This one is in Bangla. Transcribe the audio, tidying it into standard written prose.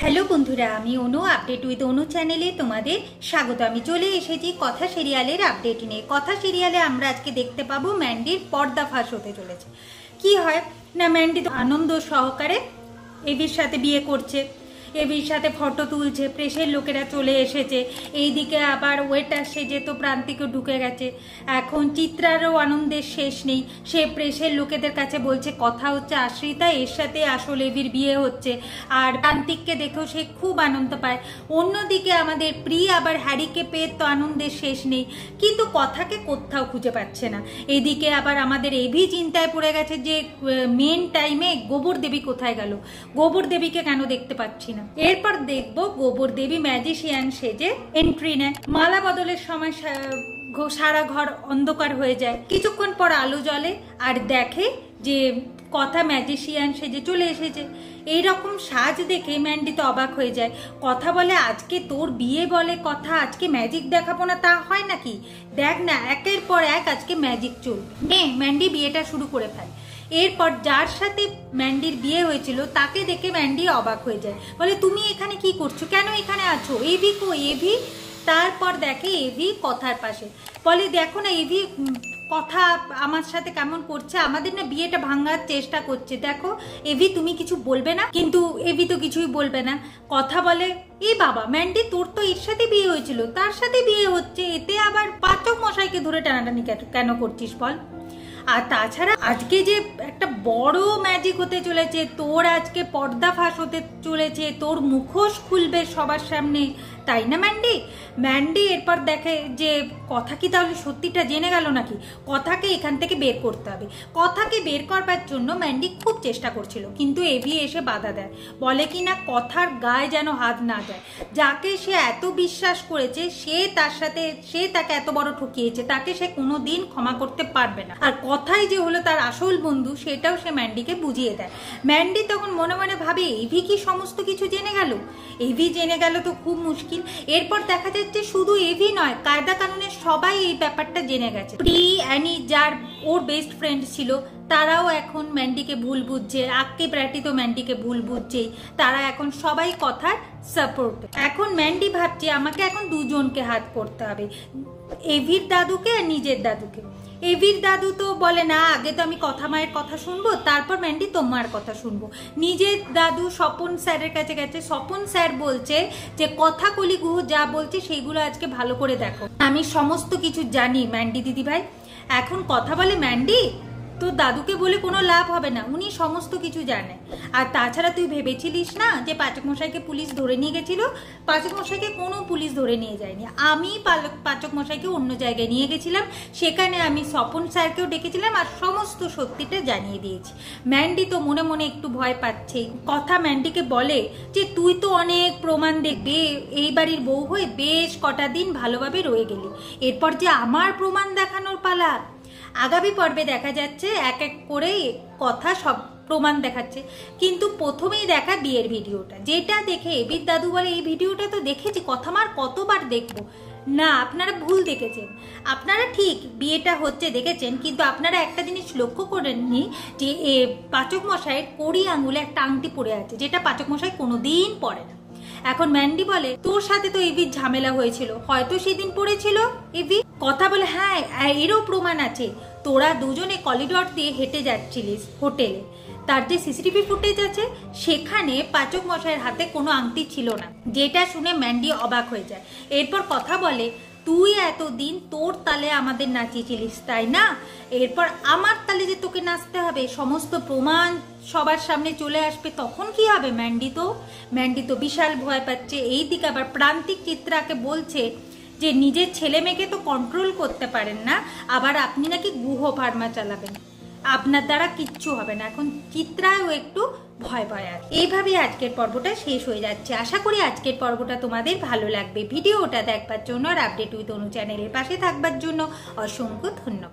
হ্যালো বন্ধুরা, আমি অনু আপডেট উইথ অনু চ্যানেলে তোমাদের স্বাগত। আমি চলে এসেছি কথা সিরিয়ালের আপডেট নিয়ে। কথা সিরিয়ালে আমরা আজকে দেখতে পাবো ম্যান্ডির পর্দাফাঁস হতে চলেছে। কি হয় না, ম্যান্ডি তো আনন্দ সহকারে এবির সাথে বিয়ে করছে, এবির সাথে ফটো তুলছে, প্রেসের লোকেরা চলে এসেছে, এইদিকে আবার ওয়েটার সেজে তো প্রান্তিকও ঢুকে গেছে। এখন চিত্রারও আনন্দের শেষ নেই, সে প্রেসের লোকেদের কাছে বলছে কথা হচ্ছে আশ্রিতা এর সাথে আসলে এবির বিয়ে হচ্ছে, আর প্রান্তিককে দেখেও সে খুব আনন্দ পায়। অন্যদিকে আমাদের প্রি আবার হ্যারিকে পেয়ে তো আনন্দের শেষ নেই, কিন্তু কথাকে কোথাও খুঁজে পাচ্ছে না। এদিকে আবার আমাদের এভি চিন্তায় পড়ে গেছে যে মেন টাইমে গোবর দেবী কোথায় গেল, গোবর দেবীকে কেন দেখতে পাচ্ছি না। এরপর দেখবো গোবর দেবী ম্যাজিশিয়ান সেজে এন্ট্রি নেয়। মালা বদলের সময় সারা ঘর অন্ধকার হয়ে যায়, কিছুক্ষণ পর আলো জ্বলে আর দেখে যে কথা ম্যাজিশিয়ান সেজে চলে এসেছে। এইরকম সাজ দেখে ম্যান্ডি তো অবাক হয়ে যায়। কথা বলে আজকে তোর বিয়ে, বলে কথা আজকে ম্যাজিক দেখাবো না, তা হয় নাকি? দেখ না, একের পর এক আজকে ম্যাজিক চলবে। ম্যান্ডি বিয়েটা শুরু করে ফেলে। এরপর যার সাথে ম্যান্ডির বিয়ে হয়েছিল তাকে দেখে ম্যান্ডি অবাক হয়ে যায়, বলে তুমি এখানে কি করছো, কেন এখানে আছো? এভি কো এভি? তারপর দেখে এভি কথার পাশে, বলে দেখো না এভি কথা আমার সাথে কেমন করছে, আমাদের না বিয়েটা ভাঙার চেষ্টা করছে, দেখো এভি তুমি কিছু বলবে না? কিন্তু এভি তো কিছুই বলবে না। কথা বলে এ বাবা ম্যান্ডি, তোর তো এর সাথে বিয়ে হয়েছিল, তার সাথে বিয়ে হচ্ছে, এতে আবার পাচক মশাইকে ধরে টানাটানি কেন করছিস বল? আর তাছাড়া আজকে যে একটা বড় ম্যাজিক হতে চলেছে, তোর আজকে পর্দাফাঁস হতে চলেছে, তোর মুখোশ খুলবে সবার সামনে, তাই না ম্যান্ডি? ম্যান্ডি এরপর দেখে যে কথা কি তাহলে সত্যিটা জেনে গেল নাকি, কথাকে এখান থেকে বের করতে হবে। কথাকে বের করবার জন্য ম্যান্ডি খুব চেষ্টা করছিল, কিন্তু এভি এসে বাধা দেয়, বলে কি না কথার গায়ে যেন হাত না যায়। যাকে সে এত বিশ্বাস করেছে, সে তাকে এত বড় ঠকিয়েছে, তাকে সে কোনোদিন ক্ষমা করতে পারবে না। আর কথাই যে হলো তার আসল বন্ধু, সেটাও সে ম্যান্ডিকে বুঝিয়ে দেয়। ম্যান্ডি তখন মনে মনে ভাবে এভি কি সমস্ত কিছু জেনে গেল? এভি জেনে গেল তো খুব মুশকিল। এরপর দেখা যাচ্ছে শুধু এভি নয়, কায়দা কানুনের সবাই এই ব্যাপারটা জেনে গেছে। প্রি, অ্যানি যার ওর বেস্ট ফ্রেন্ড ছিল, তারাও এখন ম্যান্ডিকে ভুল বুঝছে, আক্কে প্র্যাটি তো ম্যান্ডিকে ভুল বুঝছেই, তারা এখন সবাই কথার সাপোর্ট। এখন ম্যান্ডি ভাবছে আমাকে এখন দুজনকে হাত করতে হবে, এভির দাদুকে আর নিজের দাদুকে। এভির দাদু তো বলে না, আগে তো আমি কথা মায়ের কথা শুনবো, তারপর ম্যান্ডি তোমার কথা শুনবো। নিজের দাদু স্বপন স্যারের কাছে গেছে, স্বপন স্যার বলছে যে কথা কলি গুহ যা বলছে সেইগুলো আজকে ভালো করে দেখো, আমি সমস্ত কিছু জানি ম্যান্ডি দিদি ভাই। এখন কথা বলে ম্যান্ডি তোর দাদুকে বলে কোনো লাভ হবে না, উনি সমস্ত কিছু জানে। আর তাছাড়া তুই ভেবেছিলিস না যে পাচক মশাইকে পুলিশ ধরে নিয়ে গেছিল? পাচক মশাইকে কোনো পুলিশ ধরে নিয়ে যায়নি, আমি পাচক মশাইকে অন্য জায়গায় নিয়ে গেছিলাম, সেখানে আমি স্বপন স্যারকেও ডেকেছিলাম আর সমস্ত সত্যিটা জানিয়ে দিয়েছি। ম্যান্ডি তো মনে মনে একটু ভয় পাচ্ছে। কথা ম্যান্ডিকে বলে যে তুই তো অনেক প্রমাণ দেখবে, এই বাড়ির বউ হয়ে বেশ কটা দিন ভালোভাবে রয়ে গেলি, এরপর যে আমার প্রমাণ দেখানোর পালা। আগামী পর্বে দেখা যাচ্ছে এক এক করে কথা সব প্রমাণ দেখাচ্ছে, কিন্তু প্রথমেই দেখা বিয়ের ভিডিওটা, যেটা দেখে এবির দাদু বলে এই ভিডিওটা তো দেখেছি, কথা মার কতবার দেখবো। না, আপনারা ভুল দেখেছেন। আপনারা ঠিক বিয়েটা হচ্ছে দেখেছেন, কিন্তু আপনারা একটা জিনিস লক্ষ্য করেননি যে পাচক মশাইয়ের কড়ি আঙুলে একটা আংটি পড়ে আছে, যেটা পাচক মশাই কোনোদিন পরে না। এখন ম্যান্ডি বলে তোর সাথে তো এভির ঝামেলা হয়েছিল, হয়তো সেদিন পড়েছিল এভি। কথা বলে হ্যাঁ, এরও প্রমাণ আছে, তোরা দুজনে করিডর দিয়ে হেঁটে যাচ্ছিলিস হোটেলে, তার যে সিসিটিভি ফুটেজ আছে সেখানে পাচক মশাইয়ের হাতে কোনো আংটি ছিল না, যেটা শুনে ম্যান্ডি অবাক হয়ে যায়। এরপর কথা বলে তুই এতদিন তোর তালে আমাদের নাচিয়েছিলিস তাই না, এরপর আমার তালে যে তোকে নাচতে হবে, সমস্ত প্রমাণ সবার সামনে চলে আসবে, তখন কি হবে? ম্যান্ডি তো বিশাল ভয় পাচ্ছে। এই দিকে আবার প্রান্তিক চিত্রাকে বলছে যে নিজের ছেলে মেয়েকে তো কন্ট্রোল করতে পারেন না, আবার আপনি নাকি গুহ ফার্মা চালাবেন, আপনার দ্বারা কিচ্ছু হবে না। এখন চিত্রাও একটু ভয় ভয় আছে। এইভাবে আজকের পর্বটা শেষ হয়ে যাচ্ছে। আশা করি আজকের পর্বটা তোমাদের ভালো লাগবে। ভিডিওটা দেখবার জন্য আর আপডেট উইথ অনু চ্যানেলের পাশে থাকবার জন্য অসংখ্য ধন্যবাদ।